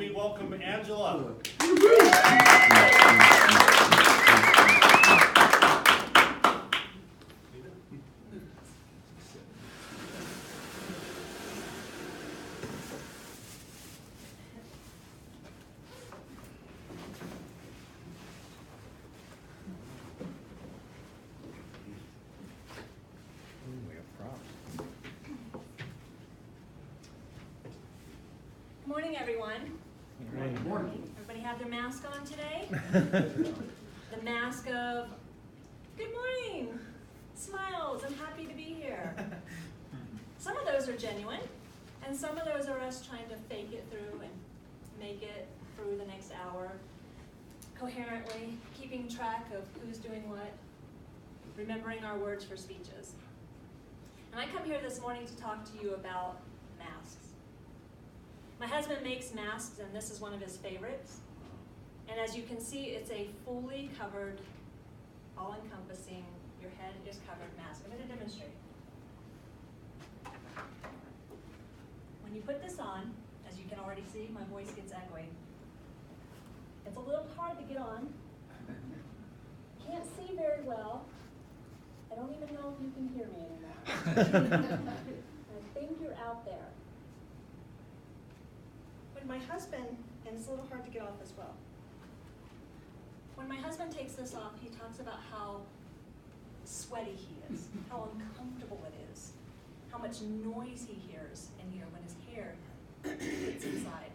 me welcome Angela. Morning, everyone. Good morning. Everybody have their mask on today? The mask of, good morning, smiles, I'm happy to be here. Some of those are genuine, and some of those are us trying to fake it through and make it through the next hour coherently, keeping track of who's doing what, remembering our words for speeches. And I come here this morning to talk to you about masks. My husband makes masks, and this is one of his favorites. And as you can see, it's a fully covered, all-encompassing, your head is covered mask. I'm going to demonstrate. When you put this on, as you can already see, my voice gets echoing. It's a little hard to get on. Can't see very well. I don't even know if you can hear me anymore. I think you're out there. When my husband, and it's a little hard to get off as well. When my husband takes this off, he talks about how sweaty he is, how uncomfortable it is, how much noise he hears in here when his hair gets inside.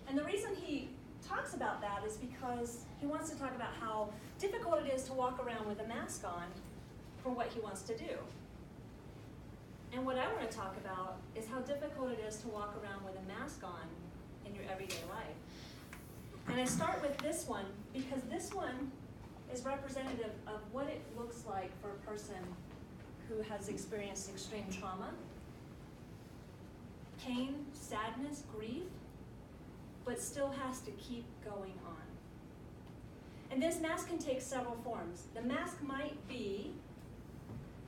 And the reason he talks about that is because he wants to talk about how difficult it is to walk around with a mask on for what he wants to do. And what I want to talk about is how difficult it is to walk around with a mask on in your everyday life. And I start with this one because this one is representative of what it looks like for a person who has experienced extreme trauma, pain, sadness, grief, but still has to keep going on. And this mask can take several forms. The mask might be,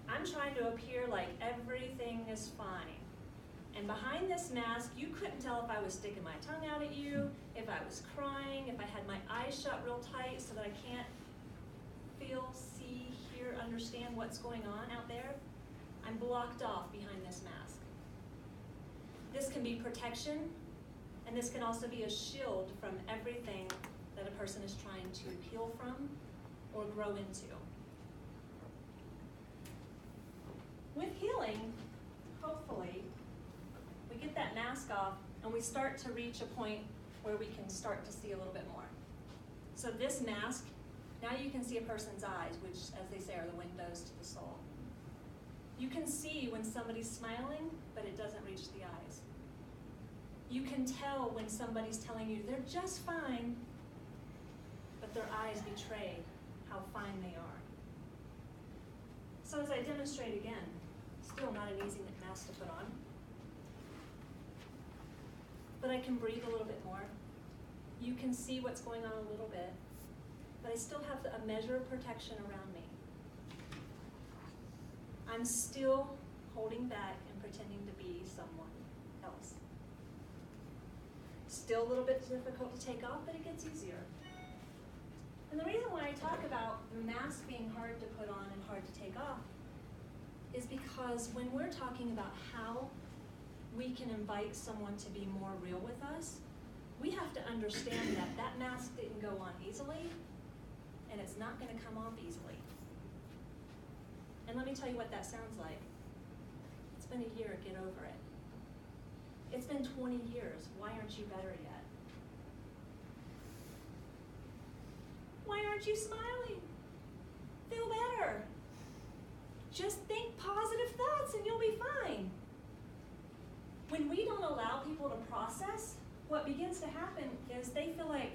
I'm trying to appear like everything is fine. And behind this mask, you couldn't tell if I was sticking my tongue out at you, if I was crying, if I had my eyes shut real tight so that I can't feel, see, hear, understand what's going on out there. I'm blocked off behind this mask. This can be protection, and this can also be a shield from everything that a person is trying to heal from or grow into. With healing, hopefully, we get that mask off and we start to reach a point where we can start to see a little bit more. So this mask, now you can see a person's eyes, which, as they say, are the windows to the soul. You can see when somebody's smiling, but it doesn't reach the eyes. You can tell when somebody's telling you they're just fine, but their eyes betray how fine they are. So as I demonstrate again, still not an easy mask to put on, but I can breathe a little bit more. You can see what's going on a little bit, but I still have a measure of protection around me. I'm still holding back and pretending to be someone else. Still a little bit difficult to take off, but it gets easier. And the reason why I talk about the mask being hard to put on and hard to take off is because when we're talking about how we can invite someone to be more real with us, we have to understand that that mask didn't go on easily, and it's not going to come off easily. And let me tell you what that sounds like. It's been a year, get over it. It's been 20 years, why aren't you better yet? Why aren't you smiling? Feel better. Just think positive thoughts and you'll be fine. When we don't allow people to process, what begins to happen is they feel like,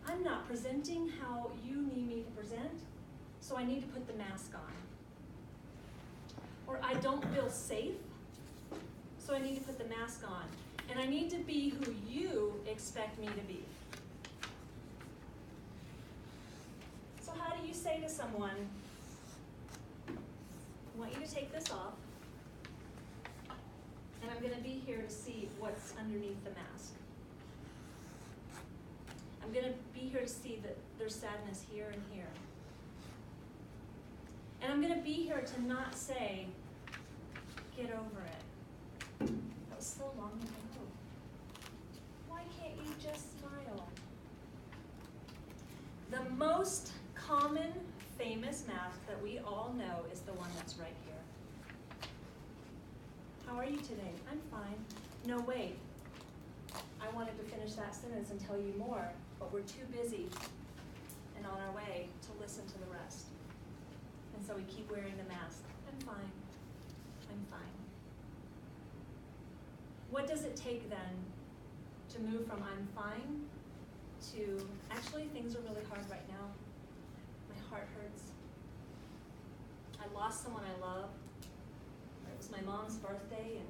I'm not presenting how you need me to present, so I need to put the mask on. Or I don't feel safe, so I need to put the mask on. And I need to be who you expect me to be. So how do you say to someone, I want you to take this off, and I'm going to be here here to see what's underneath the mask. I'm gonna be here to see that there's sadness here and here. And I'm gonna be here to not say, get over it. That was so long ago. Why can't you just smile? The most common famous mask that we all know is the one that's right here. How are you today? I'm fine. No, wait. I wanted to finish that sentence and tell you more, but we're too busy and on our way to listen to the rest. And so we keep wearing the mask. I'm fine. I'm fine. What does it take then to move from I'm fine to actually things are really hard right now? My heart hurts. I lost someone I love. It was my mom's birthday and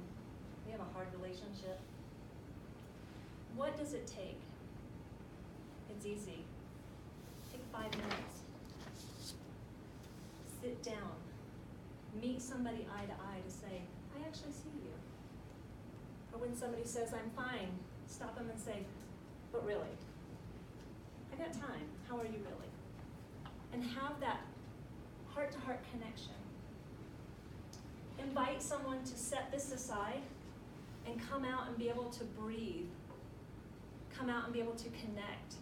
we have a hard relationship. What does it take? It's easy. Take 5 minutes. Sit down. Meet somebody eye to eye to say, I actually see you. Or when somebody says, I'm fine, stop them and say, but really, I got time. How are you really? And have that heart-to-heart connection. Invite someone to set this aside and come out and be able to breathe. Come out and be able to connect.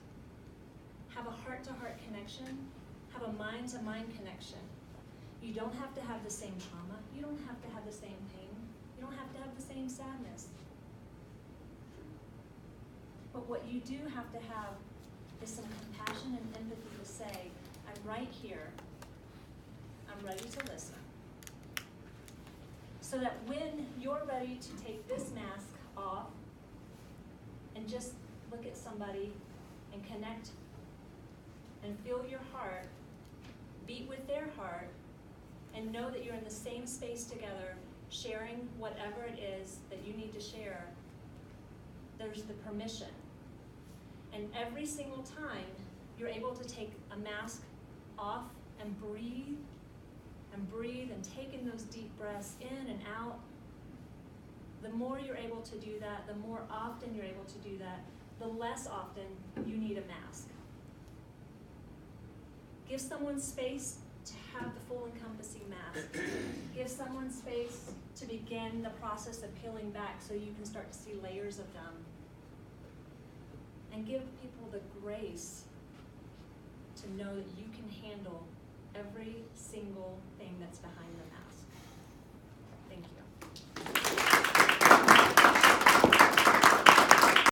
Have a heart-to-heart connection. Have a mind-to-mind connection. You don't have to have the same trauma. You don't have to have the same pain. You don't have to have the same sadness. But what you do have to have is some compassion and empathy to say, I'm right here. I'm ready to listen. So that when you're ready to take this mask off and just look at somebody and connect and feel your heart beat with their heart and know that you're in the same space together, sharing whatever it is that you need to share, there's the permission. And every single time you're able to take a mask off and breathe and take in those deep breaths in and out, the more you're able to do that, the more often you're able to do that, the less often you need a mask. Give someone space to have the full encompassing mask. Give someone space to begin the process of peeling back so you can start to see layers of them. And give people the grace to know that you can handle every single thing that's behind the mask.